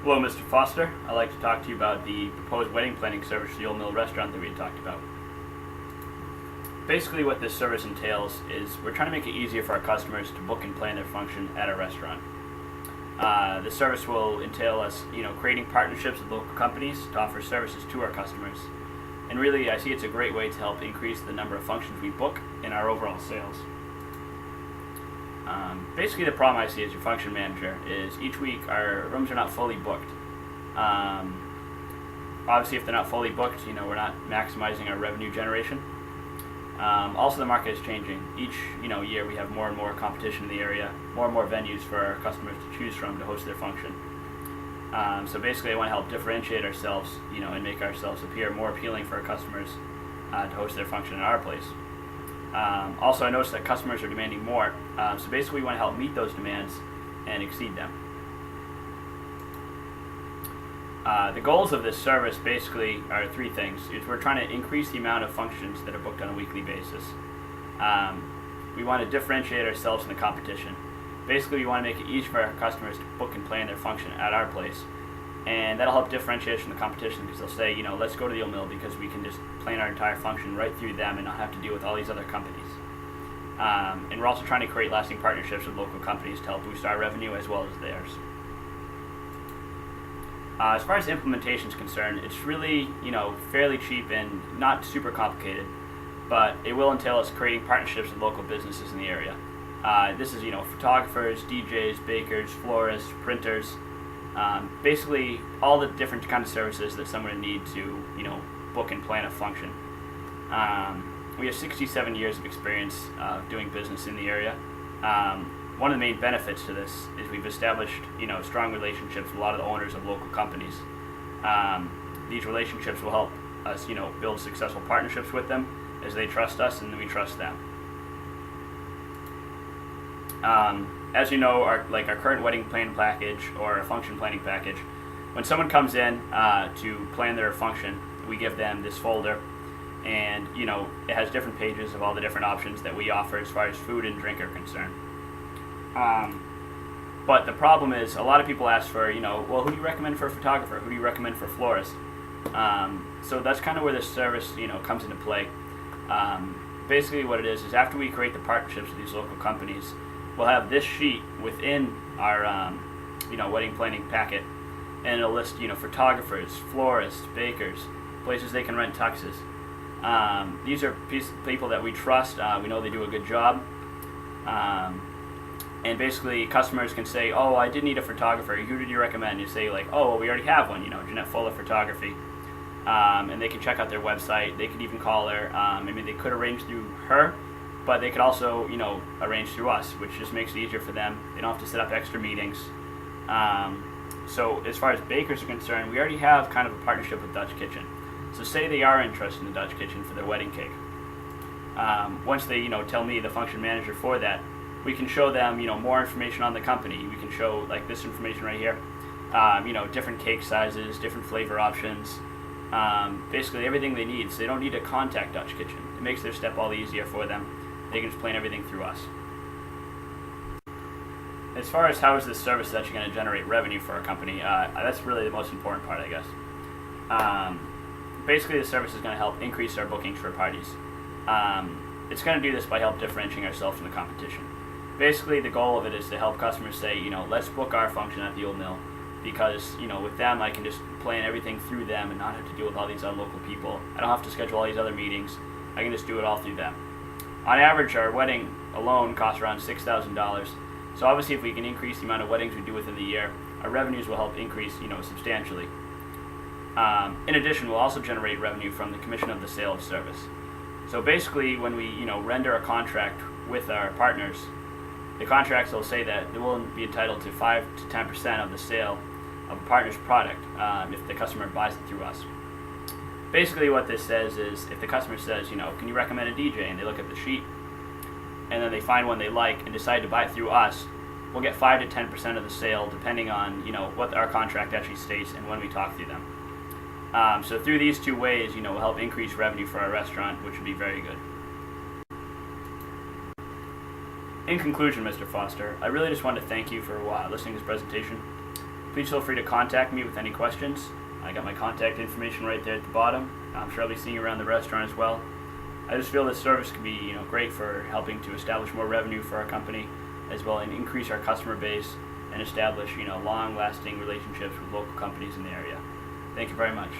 Hello, Mr. Foster. I'd like to talk to you about the proposed wedding planning service for the Old Mill Restaurant that we had talked about. Basically, what this service entails is we're trying to make it easier for our customers to book and plan their function at our restaurant. The service will entail us, creating partnerships with local companies to offer services to our customers. And really, I see it's a great way to help increase the number of functions we book and our overall sales. Basically, the problem I see as your function manager is each week our rooms are not fully booked. Obviously, if they're not fully booked, we're not maximizing our revenue generation. Also, the market is changing. Each year we have more and more competition in the area, more and more venues for our customers to choose from to host their function. So basically, I want to help differentiate ourselves, and make ourselves appear more appealing for our customers to host their function in our place. Also, I noticed that customers are demanding more, so basically we want to help meet those demands and exceed them. The goals of this service basically are three things. We're trying to increase the amount of functions that are booked on a weekly basis. We want to differentiate ourselves from the competition. Basically, we want to make it easy for our customers to book and plan their function at our place. And that'll help differentiate us from the competition because they'll say, let's go to the Old Mill because we can just plan our entire function right through them and not have to deal with all these other companies. And we're also trying to create lasting partnerships with local companies to help boost our revenue as well as theirs. As far as implementation is concerned, it's really, fairly cheap and not super complicated, but it will entail us creating partnerships with local businesses in the area. This is, photographers, DJs, bakers, florists, printers, basically all the different kind of services that someone would need to, book and plan a function. We have 67 years of experience doing business in the area. One of the main benefits to this is we've established, strong relationships with a lot of the owners of local companies. These relationships will help us, build successful partnerships with them as they trust us and we trust them. As you know, our current wedding plan package or a function planning package, when someone comes in to plan their function, we give them this folder, and it has different pages of all the different options that we offer as far as food and drink are concerned. But the problem is a lot of people ask for, well, who do you recommend for a photographer? Who do you recommend for a florist? So that's kind of where this service, comes into play. Basically what it is after we create the partnerships with these local companies, we'll have this sheet within our, wedding planning packet, and it'll list, photographers, florists, bakers, places they can rent tuxes. These are people that we trust. We know they do a good job. And basically, customers can say, oh, I did need a photographer. Who did you recommend? You say, oh, well, we already have one, Jeanette Fuller Photography. And they can check out their website. They could even call her. They could arrange through her, but they could also, arrange through us, which just makes it easier for them. They don't have to set up extra meetings. So as far as bakers are concerned, we already have kind of a partnership with Dutch Kitchen. So say they are interested in the Dutch Kitchen for their wedding cake. Once they, tell me, the function manager for that, we can show them, more information on the company. We can show, like, this information right here. Different cake sizes, different flavor options, basically everything they need. So they don't need to contact Dutch Kitchen. It makes their step all easier for them. They can just plan everything through us. As far as how is this service actually going to generate revenue for our company, that's really the most important part, I guess. Basically, the service is going to help increase our bookings for parties. It's going to do this by help differentiating ourselves from the competition. Basically, the goal of it is to help customers say, let's book our function at the Old Mill, because, with them I can just plan everything through them and not have to deal with all these other local people. I don't have to schedule all these other meetings. I can just do it all through them. On average, our wedding alone costs around $6,000. So obviously, if we can increase the amount of weddings we do within the year, our revenues will help increase, substantially. In addition, we'll also generate revenue from the commission of the sale of service. So basically, when we, render a contract with our partners, the contracts will say that they will be entitled to 5 to 10% of the sale of a partner's product if the customer buys it through us. Basically, what this says is, if the customer says, can you recommend a DJ, and they look at the sheet, and then they find one they like and decide to buy it through us, we'll get 5 to 10% of the sale, depending on, what our contract actually states and when we talk through them. So through these two ways, we'll help increase revenue for our restaurant, which would be very good. In conclusion, Mr. Foster, I really just want to thank you for listening to this presentation. Please feel free to contact me with any questions. I got my contact information right there at the bottom. I'm sure I'll be seeing you around the restaurant as well. I just feel this service could be great for helping to establish more revenue for our company, as well, and increase our customer base and establish long-lasting relationships with local companies in the area. Thank you very much.